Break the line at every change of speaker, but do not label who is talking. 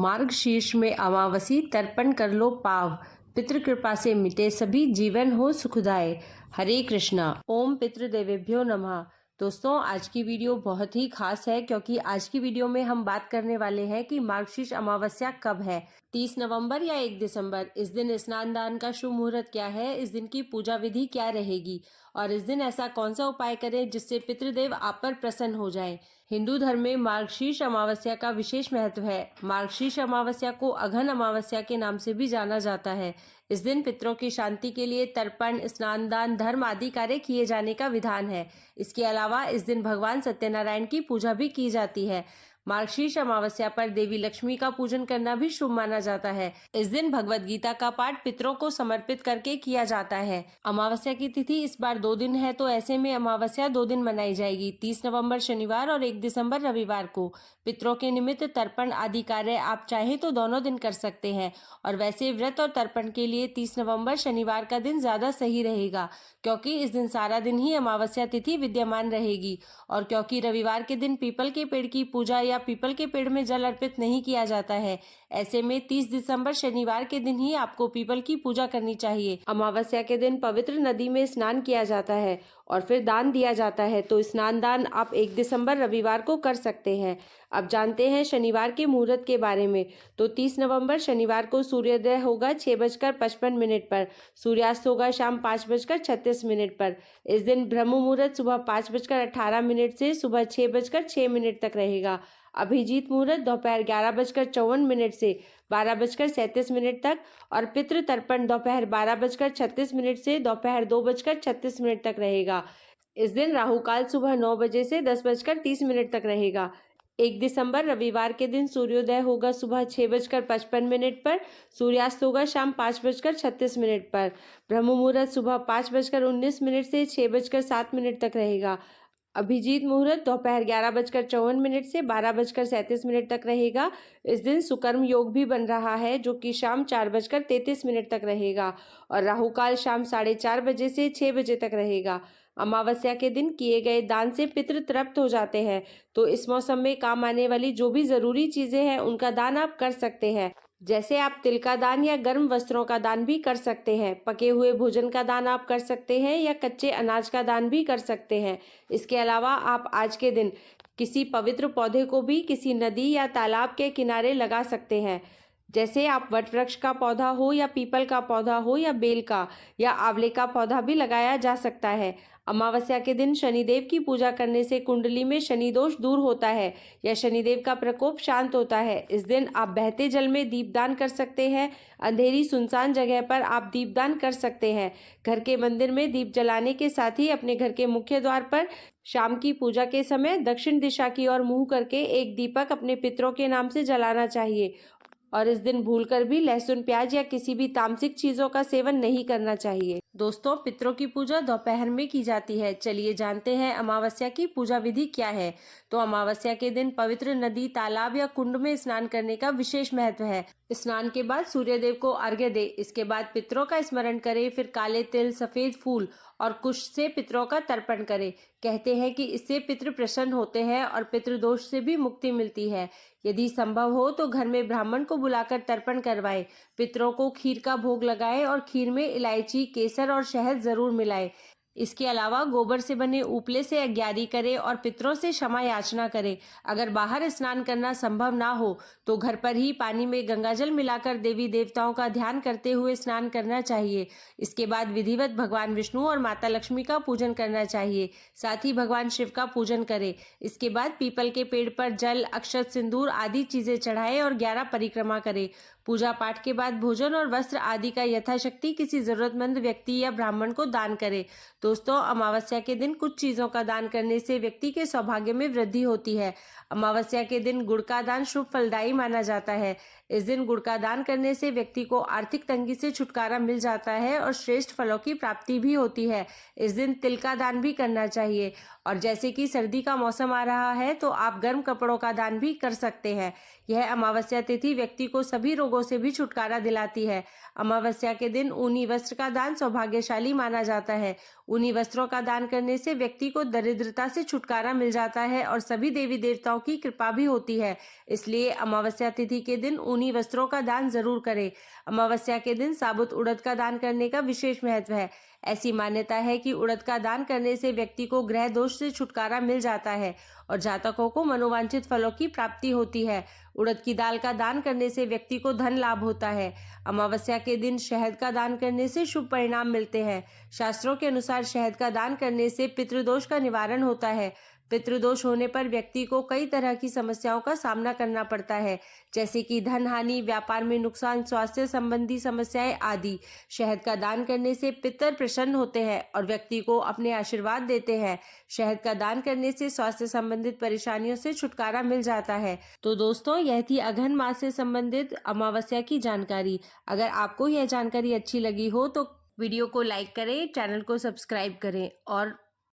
मार्गशीर्ष में अमावसी तर्पण कर लो पाव, पितृ कृपा से मिटे सभी जीवन हो सुखदाय। हरे कृष्णा। ओम पितृदेवेभ्यो नमः। दोस्तों, आज की वीडियो बहुत ही खास है क्योंकि आज की वीडियो में हम बात करने वाले हैं कि मार्गशीर्ष अमावस्या कब है, 30 नवंबर या 1 दिसंबर। इस दिन स्नान दान का शुभ मुहूर्त क्या है, इस दिन की पूजा विधि क्या रहेगी और इस दिन ऐसा कौन सा उपाय करें जिससे पितृदेव आप पर प्रसन्न हो जाएं। हिंदू धर्म में मार्गशीर्ष अमावस्या का विशेष महत्व है। मार्गशीर्ष अमावस्या को अघन अमावस्या के नाम से भी जाना जाता है। इस दिन पितरों की शांति के लिए तर्पण, स्नान दान, धर्म आदि कार्य किए जाने का विधान है। इसके अलावा इस दिन भगवान सत्यनारायण की पूजा भी की जाती है। मार्गशीर्ष अमावस्या पर देवी लक्ष्मी का पूजन करना भी शुभ माना जाता है। इस दिन भगवत गीता का पाठ पितरों को समर्पित करके किया जाता है। अमावस्या की तिथि इस बार 2 दिन है, तो ऐसे में अमावस्या 2 दिन मनाई जाएगी, 30 नवंबर शनिवार और 1 दिसंबर रविवार को। पितरों के निमित्त तर्पण आदि कार्य आप चाहें तो दोनों दिन कर सकते हैं और वैसे व्रत और तर्पण के लिए 30 नवंबर शनिवार का दिन ज्यादा सही रहेगा क्योंकि इस दिन सारा दिन ही अमावस्या तिथि विद्यमान रहेगी और क्योंकि रविवार के दिन पीपल के पेड़ की पूजा या पीपल के पेड़ में जल अर्पित नहीं किया जाता है। ऐसे में 30 दिसंबर शनिवार के दिन ही आपको पीपल की पूजा करनी चाहिए। अमावस्या के दिन पवित्र नदी में स्नान किया जाता है और फिर दान दिया जाता है, तो स्नान दान आप 1 दिसंबर रविवार को कर सकते हैं। अब जानते हैं शनिवार के मुहूर्त के बारे में। तो 30 नवंबर शनिवार को सूर्योदय होगा 6:55 पर, सूर्यास्त होगा शाम 5:36 पर। इस दिन ब्रह्म मुहूर्त सुबह 5:18 से सुबह 6:06 तक रहेगा। अभिजीत मुहूर्त दोपहर 11:54 से 12:37 तक और पितृ तर्पण दोपहर 12:36 से दोपहर 2:36 तक रहेगा। इस दिन राहु काल सुबह 9 बजे से 10:30 तक रहेगा। 1 दिसंबर रविवार के दिन सूर्योदय होगा सुबह 6:55 पर, सूर्यास्त होगा शाम 5:36 पर। ब्रह्म मुहूर्त सुबह 5:19 से 6:07 तक रहेगा। अभिजीत मुहूर्त दोपहर 11:54 से 12:37 तक रहेगा। इस दिन सुकर्म योग भी बन रहा है जो कि शाम 4:33 तक रहेगा और राहु काल शाम 4:30 बजे से 6 बजे तक रहेगा। अमावस्या के दिन किए गए दान से पितृ तृप्त हो जाते हैं, तो इस मौसम में काम आने वाली जो भी जरूरी चीजें हैं उनका दान आप कर सकते हैं। जैसे आप तिल का दान या गर्म वस्त्रों का दान भी कर सकते हैं। पके हुए भोजन का दान आप कर सकते हैं या कच्चे अनाज का दान भी कर सकते हैं। इसके अलावा आप आज के दिन किसी पवित्र पौधे को भी किसी नदी या तालाब के किनारे लगा सकते हैं। जैसे आप वट वृक्ष का पौधा हो या पीपल का पौधा हो या बेल का या आंवले का पौधा भी लगाया जा सकता है। अमावस्या के दिन शनिदेव की पूजा करने से कुंडली में शनि दोष दूर होता है या शनिदेव का प्रकोप शांत होता है। इस दिन आप बहते जल में दीपदान कर सकते हैं। अंधेरी सुनसान जगह पर आप दीपदान कर सकते हैं। घर के मंदिर में दीप जलाने के साथ ही अपने घर के मुख्य द्वार पर शाम की पूजा के समय दक्षिण दिशा की ओर मुंह करके एक दीपक अपने पितरों के नाम से जलाना चाहिए और इस दिन भूलकर भी लहसुन, प्याज या किसी भी तामसिक चीजों का सेवन नहीं करना चाहिए। दोस्तों, पितरों की पूजा दोपहर में की जाती है। चलिए जानते हैं अमावस्या की पूजा विधि क्या है। तो अमावस्या के दिन पवित्र नदी, तालाब या कुंड में स्नान करने का विशेष महत्व है। स्नान के बाद सूर्यदेव को अर्घ्य दे, इसके बाद पितरों का स्मरण करे, फिर काले तिल, सफेद फूल और कुश से पितरों का तर्पण करे। कहते हैं कि इससे पितृ प्रसन्न होते हैं और पितृदोष से भी मुक्ति मिलती है। यदि संभव हो तो घर में ब्राह्मण को बुलाकर तर्पण करवाए। पितरों को खीर का भोग लगाए और खीर में इलायची, केसर और शहद जरूर मिलाए। इसके अलावा गोबर से बने उपले से अग्यारी करे और पितरों से क्षमा याचना करे। अगर बाहर स्नान करना संभव ना हो तो घर पर ही पानी में गंगाजल मिलाकर देवी देवताओं का ध्यान करते हुए स्नान करना चाहिए। इसके बाद विधिवत भगवान विष्णु और माता लक्ष्मी का पूजन करना चाहिए, साथ ही भगवान शिव का पूजन करे। इसके बाद पीपल के पेड़ पर जल, अक्षत, सिंदूर आदि चीजें चढ़ाए और 11 परिक्रमा करे। पूजा पाठ के बाद भोजन और वस्त्र आदि का यथाशक्ति किसी जरूरतमंद व्यक्ति या ब्राह्मण को दान करे। दोस्तों, अमावस्या के दिन कुछ चीजों का दान करने से व्यक्ति के सौभाग्य में वृद्धि होती है। अमावस्या के दिन गुड़ का दान शुभ फलदायी माना जाता है। इस दिन गुड़ का दान करने से व्यक्ति को आर्थिक तंगी से छुटकारा मिल जाता है और श्रेष्ठ फलों की प्राप्ति भी होती है। इस दिन तिल का दान भी करना चाहिए और जैसे कि सर्दी का मौसम आ रहा है तो आप गर्म कपड़ों का दान भी कर सकते हैं। यह अमावस्या तिथि व्यक्ति को सभी रोगों से भी छुटकारा दिलाती है। अमावस्या के दिन ऊनी वस्त्र का दान सौभाग्यशाली माना जाता है। ऊनी वस्त्रों का दान करने से व्यक्ति को दरिद्रता से छुटकारा मिल जाता है और सभी देवी देवताओं की कृपा भी होती है। इसलिए अमावस्या तिथि के दिन ऊनी वस्त्रों का दान जरूर करें। अमावस्या के दिन साबुत उड़द का दान करने का विशेष महत्व है। ऐसी मान्यता है कि उड़द का दान करने से व्यक्ति को ग्रह दोष से छुटकारा मिल जाता है और जातकों को मनोवांछित फलों की प्राप्ति होती है। उड़द की दाल का दान करने से व्यक्ति को धन लाभ होता है। अमावस्या के दिन शहद का दान करने से शुभ परिणाम मिलते हैं। शास्त्रों के अनुसार शहद का दान करने से पितृदोष का निवारण होता है। पितृदोष होने पर व्यक्ति को कई तरह की समस्याओं का सामना करना पड़ता है, जैसे कि धन हानि, व्यापार में नुकसान, स्वास्थ्य संबंधी समस्याएं आदि। शहद का दान करने से पितर प्रसन्न होते हैं और व्यक्ति को अपने आशीर्वाद देते हैं। शहद का दान करने से स्वास्थ्य संबंधित परेशानियों से छुटकारा मिल जाता है। तो दोस्तों, यह थी अघन मास से संबंधित अमावस्या की जानकारी। अगर आपको यह जानकारी अच्छी लगी हो तो वीडियो को लाइक करें, चैनल को सब्सक्राइब करें और